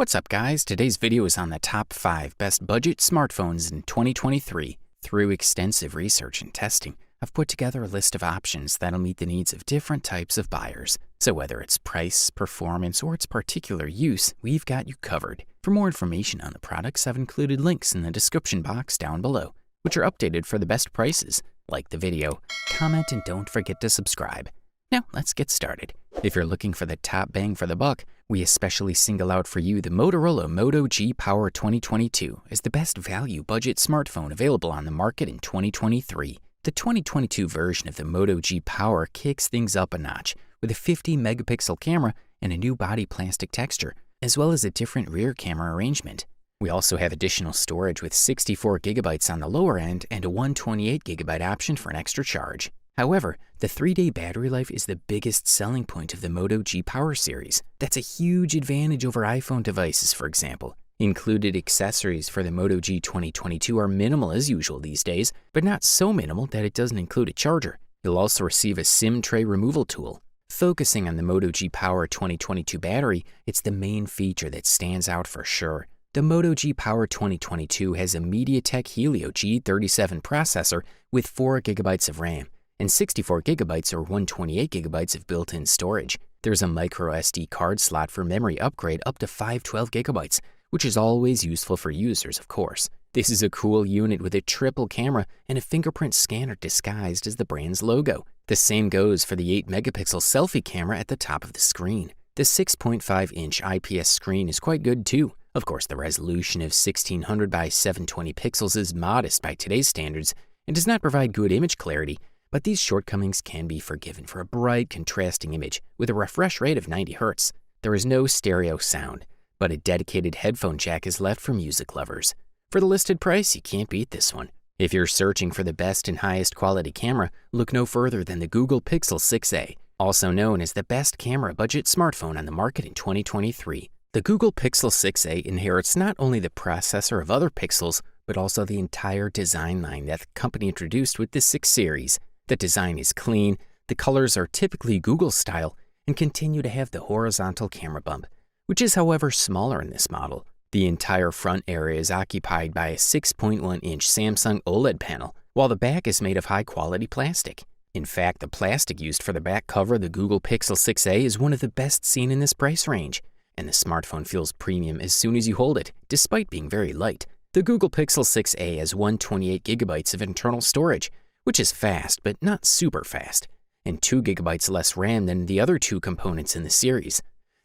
What's up guys, today's video is on the top 5 best budget smartphones in 2023. Through extensive research and testing, I've put together a list of options that'll meet the needs of different types of buyers. So whether it's price, performance, or its particular use, we've got you covered. For more information on the products, I've included links in the description box down below, which are updated for the best prices. Like the video, comment, and don't forget to subscribe. Now let's get started. If you're looking for the top bang for the buck, we especially single out for you the Motorola Moto G Power 2022 as the best value budget smartphone available on the market in 2023. The 2022 version of the Moto G Power kicks things up a notch with a 50 megapixel camera and a new body plastic texture, as well as a different rear camera arrangement. We also have additional storage with 64 gigabytes on the lower end and a 128 gigabyte option for an extra charge. However, the 3-day battery life is the biggest selling point of the Moto G Power series. That's a huge advantage over iPhone devices, for example. Included accessories for the Moto G 2022 are minimal as usual these days, but not so minimal that it doesn't include a charger. You'll also receive a SIM tray removal tool. Focusing on the Moto G Power 2022 battery, it's the main feature that stands out for sure. The Moto G Power 2022 has a MediaTek Helio G37 processor with 4 gigabytes of RAM and 64 gigabytes or 128 gigabytes of built-in storage. There's a micro SD card slot for memory upgrade up to 512 gigabytes, which is always useful for users, of course. This is a cool unit with a triple camera and a fingerprint scanner disguised as the brand's logo. The same goes for the 8 megapixel selfie camera at the top of the screen. The 6.5-inch IPS screen is quite good too. Of course, the resolution of 1600 by 720 pixels is modest by today's standards and does not provide good image clarity, but these shortcomings can be forgiven for a bright, contrasting image with a refresh rate of 90 Hz. There is no stereo sound, but a dedicated headphone jack is left for music lovers. For the listed price, you can't beat this one. If you're searching for the best and highest quality camera, look no further than the Google Pixel 6a, also known as the best camera budget smartphone on the market in 2023. The Google Pixel 6a inherits not only the processor of other Pixels, but also the entire design line that the company introduced with the 6 series. The design is clean, the colors are typically Google style, and continue to have the horizontal camera bump, which is however smaller in this model. The entire front area is occupied by a 6.1-inch Samsung OLED panel, while the back is made of high-quality plastic. In fact, the plastic used for the back cover of the Google Pixel 6a is one of the best seen in this price range, and the smartphone feels premium as soon as you hold it, despite being very light. The Google Pixel 6a has 128 gigabytes of internal storage, which is fast but not super fast, and 2 gigabytes less RAM than the other two components in the series.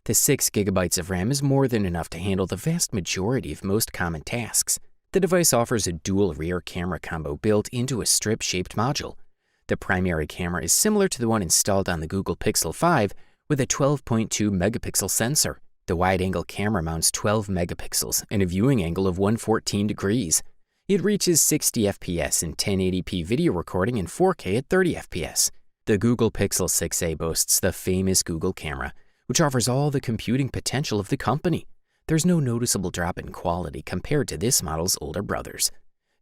The 6 gigabytes of RAM is more than enough to handle the vast majority of most common tasks. The device offers a dual rear camera combo built into a strip-shaped module. The primary camera is similar to the one installed on the Google Pixel 5 with a 12.2 megapixel sensor. The wide-angle camera mounts 12 megapixels and a viewing angle of 114 degrees. It reaches 60 FPS in 1080p video recording and 4K at 30 FPS. The Google Pixel 6a boasts the famous Google camera, which offers all the computing potential of the company. There's no noticeable drop in quality compared to this model's older brothers.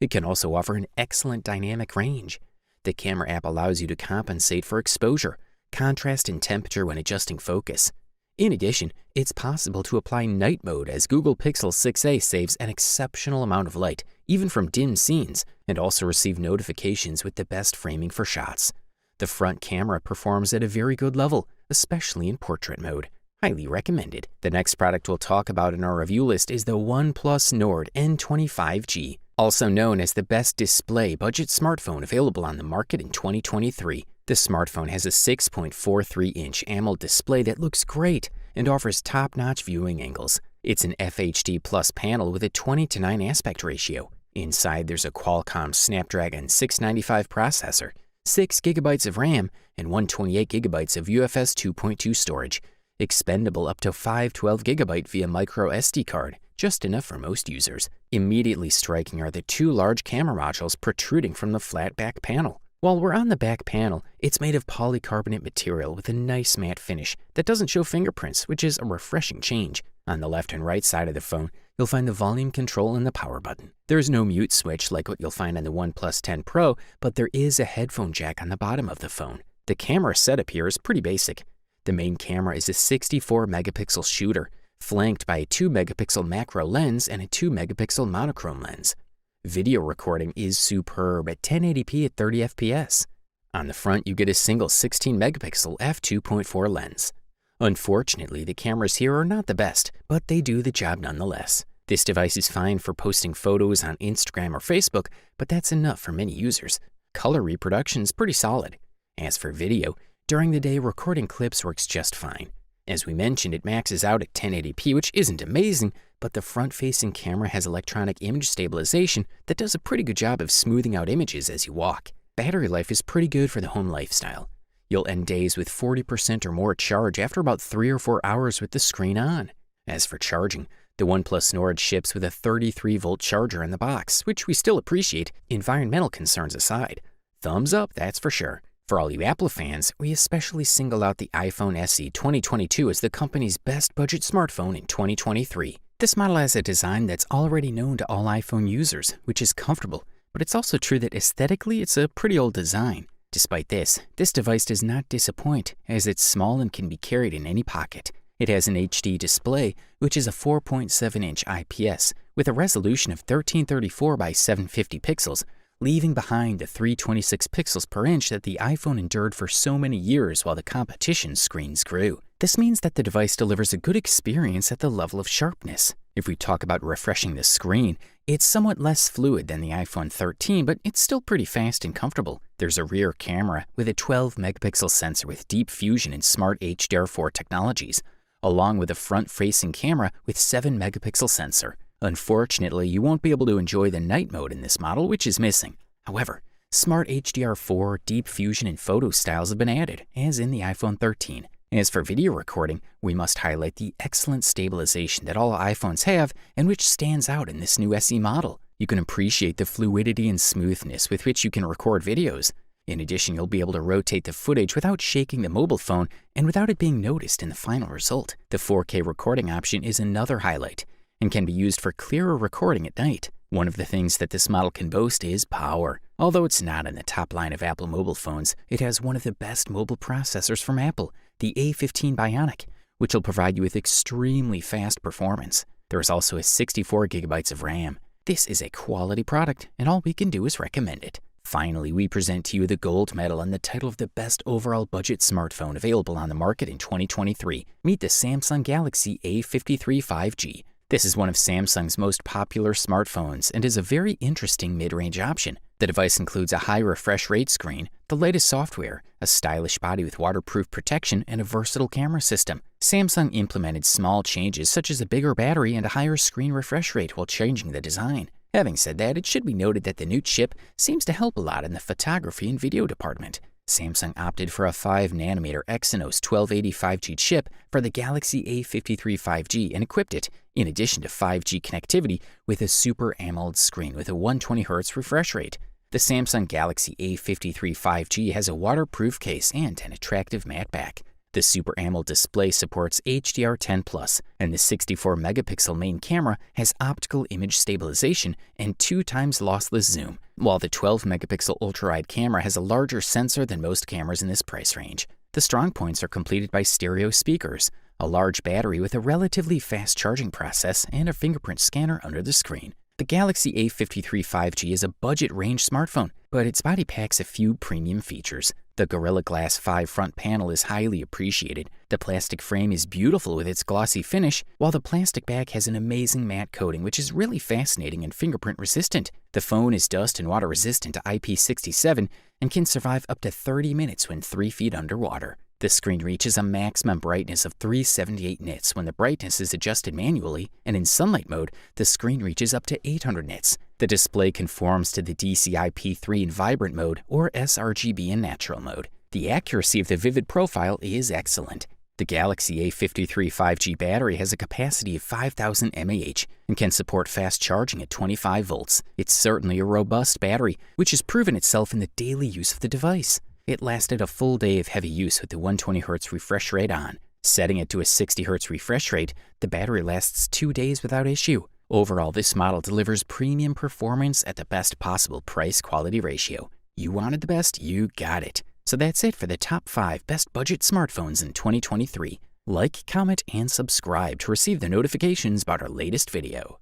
It can also offer an excellent dynamic range. The camera app allows you to compensate for exposure, contrast, and temperature when adjusting focus. In addition, it's possible to apply night mode as Google Pixel 6a saves an exceptional amount of light, even from dim scenes, and also receive notifications with the best framing for shots. The front camera performs at a very good level, especially in portrait mode. Highly recommended. The next product we'll talk about in our review list is the OnePlus Nord N20 5G, also known as the best display budget smartphone available on the market in 2023. The smartphone has a 6.43-inch AMOLED display that looks great and offers top-notch viewing angles. It's an FHD Plus panel with a 20:9 aspect ratio. Inside, there's a Qualcomm Snapdragon 695 processor, 6 gigabytes of RAM, and 128 gigabytes of UFS 2.2 storage, expendable up to 512 gigabyte via micro SD card, just enough for most users. Immediately striking are the 2 large camera modules protruding from the flat back panel. While we're on the back panel, it's made of polycarbonate material with a nice matte finish that doesn't show fingerprints, which is a refreshing change. On the left and right side of the phone, you'll find the volume control and the power button. There is no mute switch like what you'll find on the OnePlus 10 Pro, but there is a headphone jack on the bottom of the phone. The camera setup here is pretty basic. The main camera is a 64 megapixel shooter, flanked by a 2-megapixel macro lens and a 2-megapixel monochrome lens. Video recording is superb at 1080p at 30 fps. On the front, you get a single 16-megapixel f2.4 lens. Unfortunately, the cameras here are not the best, but they do the job nonetheless. This device is fine for posting photos on Instagram or Facebook, but that's enough for many users. Color reproduction is pretty solid. As for video, during the day, recording clips works just fine. As we mentioned, it maxes out at 1080p, which isn't amazing, but the front-facing camera has electronic image stabilization that does a pretty good job of smoothing out images as you walk. Battery life is pretty good for the home lifestyle. You'll end days with 40% or more charge after about 3 or 4 hours with the screen on. As for charging, the OnePlus Nord ships with a 33-volt charger in the box, which we still appreciate, environmental concerns aside. Thumbs up, that's for sure. For all you Apple fans, we especially single out the iPhone SE 2022 as the company's best budget smartphone in 2023. This model has a design that's already known to all iPhone users, which is comfortable, but it's also true that aesthetically it's a pretty old design. Despite this device does not disappoint, as it's small and can be carried in any pocket. It has an HD display, which is a 4.7-inch IPS with a resolution of 1334 by 750 pixels, leaving behind the 326 pixels per inch that the iPhone endured for so many years while the competition screens grew. This means that the device delivers a good experience at the level of sharpness. If we talk about refreshing the screen, it's somewhat less fluid than the iPhone 13, but it's still pretty fast and comfortable. There's a rear camera with a 12-megapixel sensor with deep fusion and smart HDR4 technologies, along with a front-facing camera with 7-megapixel sensor. Unfortunately, you won't be able to enjoy the night mode in this model, which is missing. However, smart HDR4, deep fusion, and photo styles have been added, as in the iPhone 13. As for video recording, we must highlight the excellent stabilization that all iPhones have and which stands out in this new SE model. You can appreciate the fluidity and smoothness with which you can record videos. In addition, you'll be able to rotate the footage without shaking the mobile phone and without it being noticed in the final result. The 4K recording option is another highlight and can be used for clearer recording at night. One of the things that this model can boast is power. Although it's not in the top line of Apple mobile phones, it has one of the best mobile processors from Apple, the A53 Bionic, which will provide you with extremely fast performance. There is also a 64 gigabytes of RAM. This is a quality product, and all we can do is recommend it. Finally, we present to you the gold medal and the title of the best overall budget smartphone available on the market in 2023. Meet the Samsung Galaxy A53 5G. This is one of Samsung's most popular smartphones and is a very interesting mid-range option. The device includes a high refresh rate screen, the latest software, a stylish body with waterproof protection, and a versatile camera system. Samsung implemented small changes such as a bigger battery and a higher screen refresh rate while changing the design. Having said that, it should be noted that the new chip seems to help a lot in the photography and video department. Samsung opted for a 5nm Exynos 1280 5G chip for the Galaxy A53 5G and equipped it, in addition to 5G connectivity, with a Super AMOLED screen with a 120Hz refresh rate. The Samsung Galaxy A53 5G has a waterproof case and an attractive matte back. The Super AMOLED display supports HDR10+, and the 64-megapixel main camera has optical image stabilization and 2x lossless zoom, while the 12-megapixel ultra-wide camera has a larger sensor than most cameras in this price range. The strong points are completed by stereo speakers, a large battery with a relatively fast charging process, and a fingerprint scanner under the screen. The Galaxy A53 5G is a budget-range smartphone, but its body packs a few premium features. The Gorilla Glass 5 front panel is highly appreciated. The plastic frame is beautiful with its glossy finish, while the plastic back has an amazing matte coating which is really fascinating and fingerprint resistant. The phone is dust and water resistant to IP67 and can survive up to 30 minutes when 3 feet underwater. The screen reaches a maximum brightness of 378 nits when the brightness is adjusted manually, and in sunlight mode, the screen reaches up to 800 nits. The display conforms to the DCI-P3 in vibrant mode or sRGB in natural mode. The accuracy of the vivid profile is excellent. The Galaxy A53 5G battery has a capacity of 5,000 mAh and can support fast charging at 25 volts. It's certainly a robust battery, which has proven itself in the daily use of the device. It lasted a full day of heavy use with the 120Hz refresh rate on. Setting it to a 60Hz refresh rate, the battery lasts 2 days without issue. Overall, this model delivers premium performance at the best possible price-quality ratio. You wanted the best, you got it. So that's it for the top 5 best budget smartphones in 2023. Like, comment, and subscribe to receive the notifications about our latest video.